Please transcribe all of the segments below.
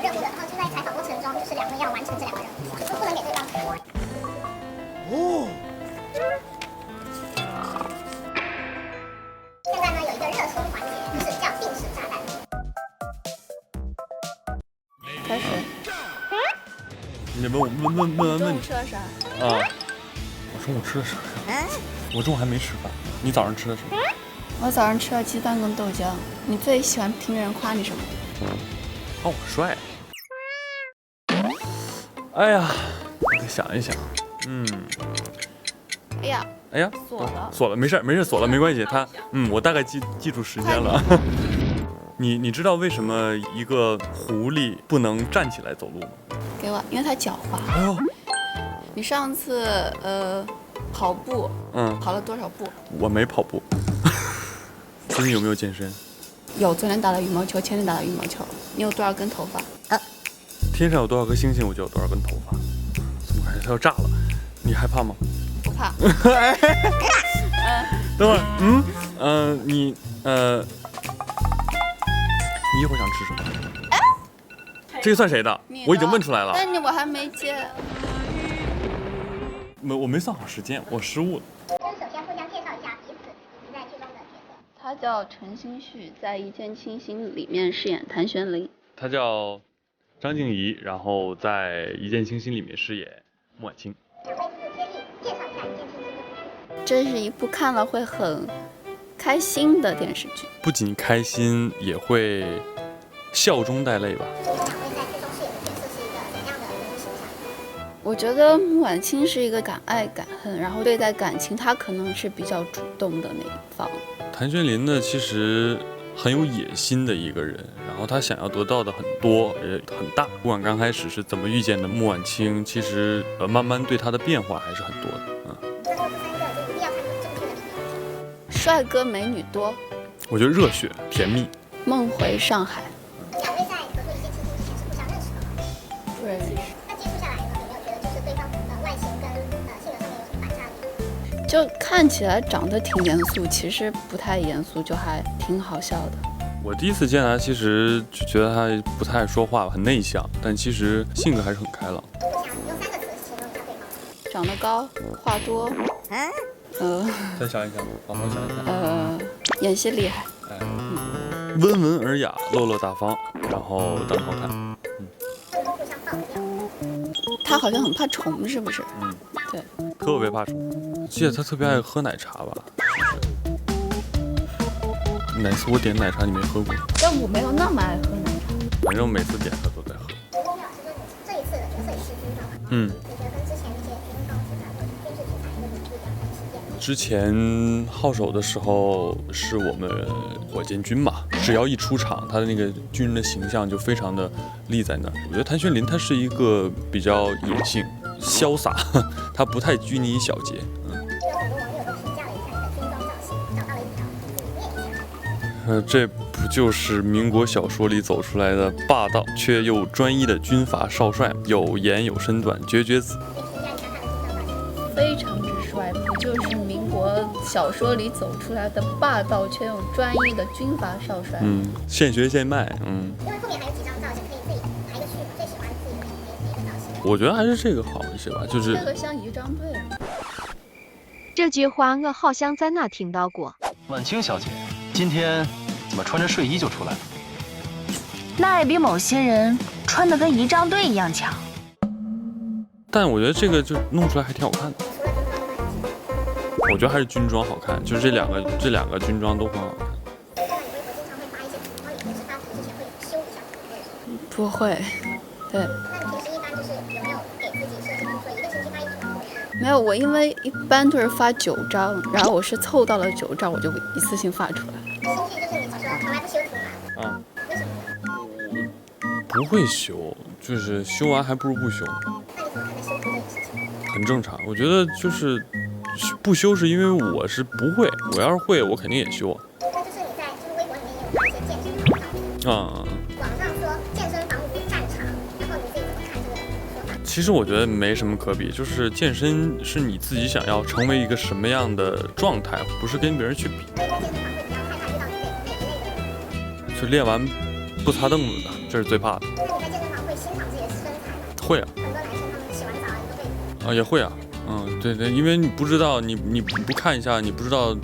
任务的，然后就在采访过程中，就是两位要完成这两个任务，就是不能给对方台。哦。现在呢有一个热身环节，就是叫定时炸弹。开始。你问完问题吃了啥？啊？我中午吃的啥呀？我中午还没吃饭。你早上吃的什么？我早上吃了鸡饭跟豆浆。你最喜欢听人夸你什么？夸我帅。哎呀，我再想一想。哎呀，锁了，没事，锁了没关系。我大概记住时间了。你知道为什么一个狐狸不能站起来走路吗？给我，因为它狡猾。哎呦，你上次跑步，跑了多少步？我没跑步。最近有没有健身？有，昨天打了羽毛球，前天打了羽毛球。你有多少根头发？天上有多少颗星星，我就有多少根头发。怎么感觉它要炸了？你害怕吗？不怕。等会儿，你一会儿想吃什么？这个算谁的？我已经问出来了。但我还没接。我没算好时间，我失误了。首先互相介绍一下彼此以及在剧中的角色。他叫陈星旭，在《一见倾心》里面饰演谭玄灵。他叫张静怡，然后在《一见倾心》里面饰演穆婉清。两位就是接力介绍一下《一见倾心》的故事。这是一部看了会很开心的电视剧，不仅开心，也会笑中带泪吧。两位在剧中饰演的角色是一个怎样的人物形象？我觉得穆婉清是一个敢爱敢恨，然后对待感情她可能是比较主动的那一方。谭玄灵呢，其实很有野心的一个人，然后他想要得到的很多，也很大。不管刚开始是怎么遇见的穆婉清，其实慢慢对他的变化还是很多的。那这三个就一定要看这部剧的理由。帅哥美女多，我觉得热血甜蜜。梦回上海。两位在合作《一见倾心》之前是互相认识的吗？不认识。那接触下来呢，有没有觉得就是对方的外形跟性格上面有什么反差呢？就看起来长得挺严肃，其实不太严肃，就还挺好笑的。我第一次见他，其实就觉得他不太爱说话，很内向，但其实性格还是很开朗。如果想用3个词形容一下对方，长得高，话多，再想一想，好好想一想。演戏厉害，温文尔雅，落落大方，然后长得好看。互相爆料。他好像很怕虫，是不是？对，特别怕虫。记得他特别爱喝奶茶吧？哪次我点奶茶你没喝过？但我没有那么爱喝奶茶。反正每次点他都在喝。这一次的角色也是军装嘛？你觉得跟之前那些军装题材或者军事题材有什么不一样的体验？之前号手的时候是我们火箭军嘛，只要一出场，他的那个军人的形象就非常的立在那儿。我觉得谭玄灵他是一个比较野性、潇洒，他不太拘泥于小节。有很多网友都评价了一下你的军装造型，找到了一条，你念一下。这不就是民国小说里走出来的霸道却又专一的军阀少帅，有颜有身段，绝子。非常之帅，不就是民国小说里走出来的霸道却又专一的军阀少帅？现学现卖。因为后面还有几张造型可以自己排个序，最喜欢自己的哪一个造型？我觉得还是这个好一些吧，就是这个像仪仗队。这句话我好像在哪听到过。婉清小姐，今天怎么穿着睡衣就出来了？那也比某些人穿得跟仪仗队一样强。但我觉得这个就弄出来还挺好看的。我觉得还是军装好看，就是这两个军装都很好看。不会，对。那你平时一般就是有没有给自己设定说1个星期发1组？没有，我因为一般都是发9张，然后我是凑到了9张，我就一次性发出来。兴趣就是你说从来不修图嘛？为什么？不会修，就是修完还不如不修。那你怎么看待修图这件事情？很正常，我觉得就是不修是因为我是不会，我要是会我肯定也修。那就是你在微博里面也有发一些健身房的网上说健身房无战场，然后你自己怎么看这个说法？其实我觉得没什么可比，就是健身是你自己想要成为一个什么样的状态，不是跟别人去比。所以在健身房会比较害怕遇到哪一类的人？就练完不擦凳子的，这是最怕的。那你在健身房会会啊。很多男生他们洗完澡都会也会啊。对对，因为你不知道，你不看一下，你不知道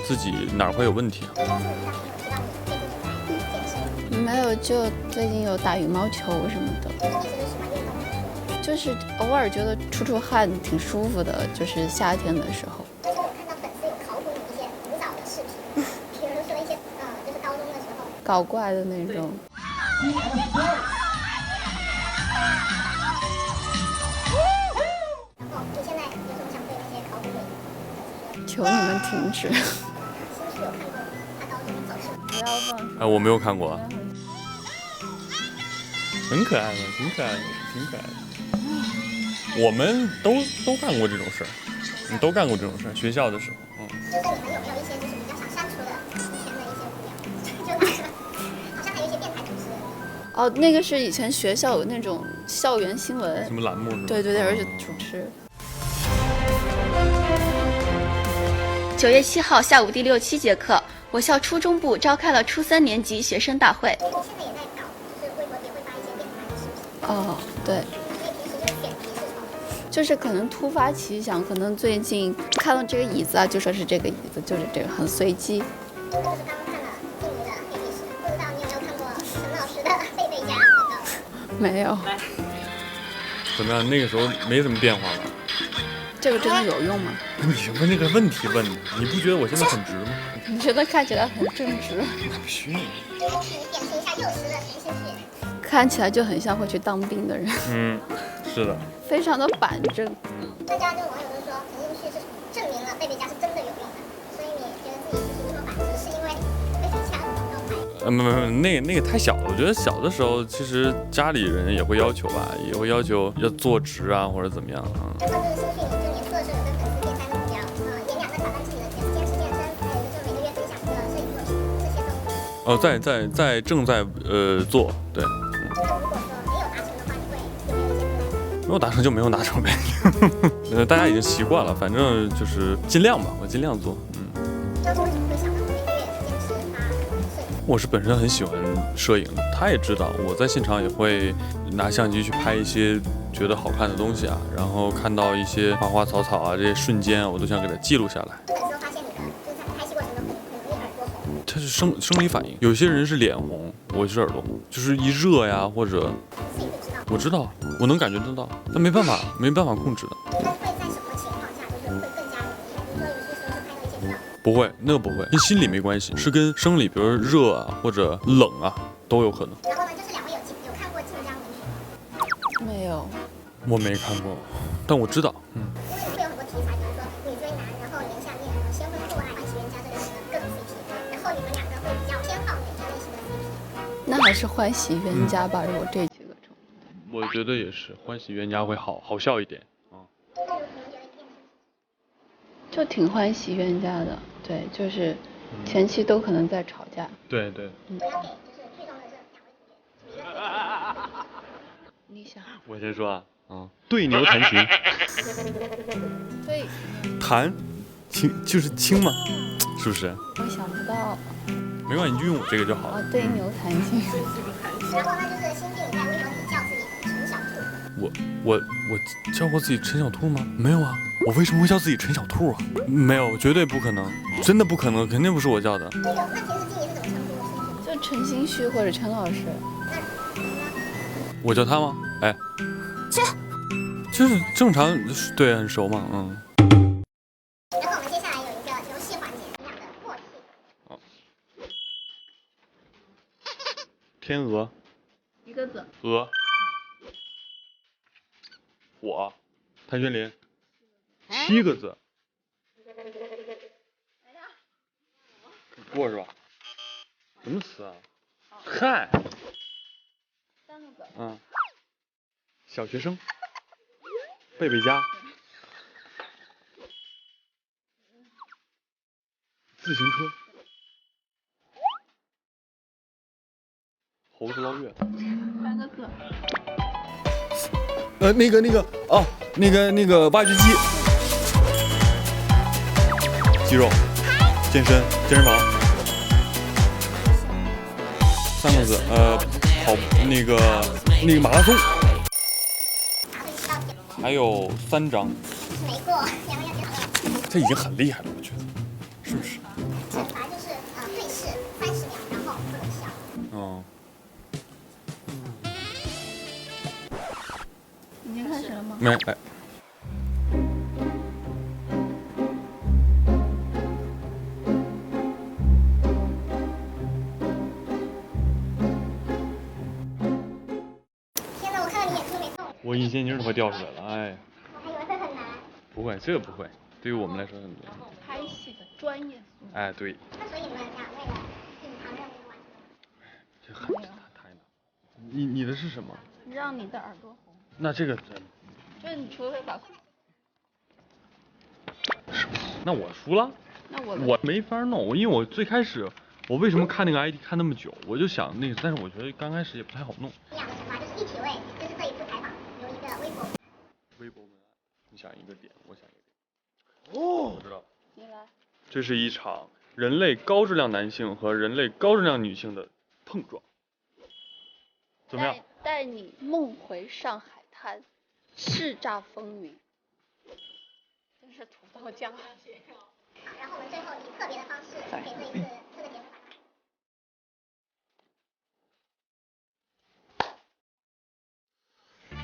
自己哪儿会有问题啊。没有，就最近有打羽毛球什么的。就是偶尔觉得出汗挺舒服的，就是夏天的时候。而且我看到粉丝有考古你一些古早的视频，比如说一些就是高中的时候搞怪的那种。然后你现在有什么想对那些考古的？求你们停止！新剧有看过吗？他高中走失。不要放。我没有看过啊。很可爱的，挺可爱的，挺可爱的。我们都干过这种事儿，你都干过这种事儿，学校的时候，就是你们有没有一些就是比较想删除的以前的一些物料？就好像还有一些电台主持人。哦，那个是以前学校有那种校园新闻，什么栏目是吧？对对对，而且主持。9月7号下午第6、7节课，我校初中部召开了初3年级学生大会。你现在也在搞，就是微博也会发一些电台的视频。哦，对。所以平时就是选题是吗？就是可能突发奇想，可能最近看到这个椅子啊，就说是这个椅子，就是这个，很随机。就是刚刚看了静茹的黑历史，不知道你有没有看过陈老师的贝贝家广告？没有。怎么样？那个时候没什么变化吧？这个真的有用吗？你问这个问题问的，你不觉得我现在很直吗？你觉得看起来很正直？必须。你点评一下幼时的陈星旭。看起来就很像会去当兵的人。是的。非常的板正。大家就网友都说陈星旭是证明了贝贝家是真的有用的，所以你觉得自己其实说反直是因为贝贝家的广告牌？那个太小了。我觉得小的时候，其实家里人也会要求吧，也会要求要坐直啊，或者怎么样啊。然后就是星旭，你就年初的时候有跟粉丝列3个目标，演2个挑战自己的坚持健身，还有一个就每个月分享一个摄影作品，这些都正在做，对。那如果说没有达成的话，你会有没有一些负担？没有达成就没有达成呗。大家已经习惯了，反正就是尽量吧，我尽量做。当时为什么会想到每个月坚持发摄影？我是本身很喜欢摄影的，他也知道我在现场也会拿相机去拍一些觉得好看的东西啊，然后看到一些花花草草啊这些瞬间啊，我都想给它记录下来。粉丝发现你的就是在拍戏过程中很容易耳朵红。它是生理反应，有些人是脸红，我是耳朵红，就是一热呀或者。自己会知道。我知道，我能感觉得到，但没办法控制的。它会在什么情况下就是会更加容易？比如说有些时候是拍到一些比较。不会，那个不会，跟心理没关系，是跟生理，比如热啊或者冷啊都有可能。然后呢，就是2位有看过晋江文学吗？没有。我没看过，但我知道。因为会有很多题材，比如说女追男，然后年下恋，然后先婚后爱，欢喜冤家这类型的各种 CP。然后你们2个会比较偏好哪一类型的 CP？那还是欢喜冤家吧，如果这几个中。我觉得也是，欢喜冤家会好笑一点啊。就挺欢喜冤家的，对，就是前期都可能在吵架。对对。我要给就是剧中的这2位主角。你想？我先说啊，对牛弹琴。对。弹，轻就是轻嘛，是不是？我想不到。没关系，你就用我这个就好了。对牛弹琴。然后呢，就是星旭你在微博里叫自己陈小兔。我叫过自己陈小兔吗？没有啊，我为什么会叫自己陈小兔啊？没有，绝对不可能，真的不可能，肯定不是我叫的。那平时静怡是怎么称呼？就陈星旭或者陈老师。我叫他吗？哎，就是正常，对，很熟嘛，然后我们接下来有一个游戏环节，你俩的默契。天鹅。一个字。鹅。我，谭轩林，7个字。过是吧？什么词啊？嗨。3个字。小学生。贝贝家。自行车。猴子捞月。3个字。那个挖掘机。肌肉。健身房。3个字，跑那个马拉松。还有3张，没过，2个要结合。这已经很厉害了，我觉得，是不是？惩罚就是对视30秒，然后不能笑。嗯。已经开始了吗？没来。天哪，我看到你眼睛没动。我隐形眼镜都快掉出来了，哎。我还以为会很难。不会，这个不会，对于我们来说很难。拍戏的专业素养。哎，对。那所以你们俩为了隐藏任务完成了。这很太难。你的是什么？让你的耳朵红。那这个就是你除非把。那我输了。那我没法弄，因为我最开始我为什么看那个 ID 看那么久，我就想那个，但是我觉得刚开始也不太好弄。这样的惩罚就是一体位，就是这一次采访有一个微博。微博文案，你想一个点，我想一个点。哦，我知道。你来。这是一场人类高质量男性和人类高质量女性的碰撞。怎么样？带你梦回上海滩，叱咤风云。真是土豆酱。然后我们最后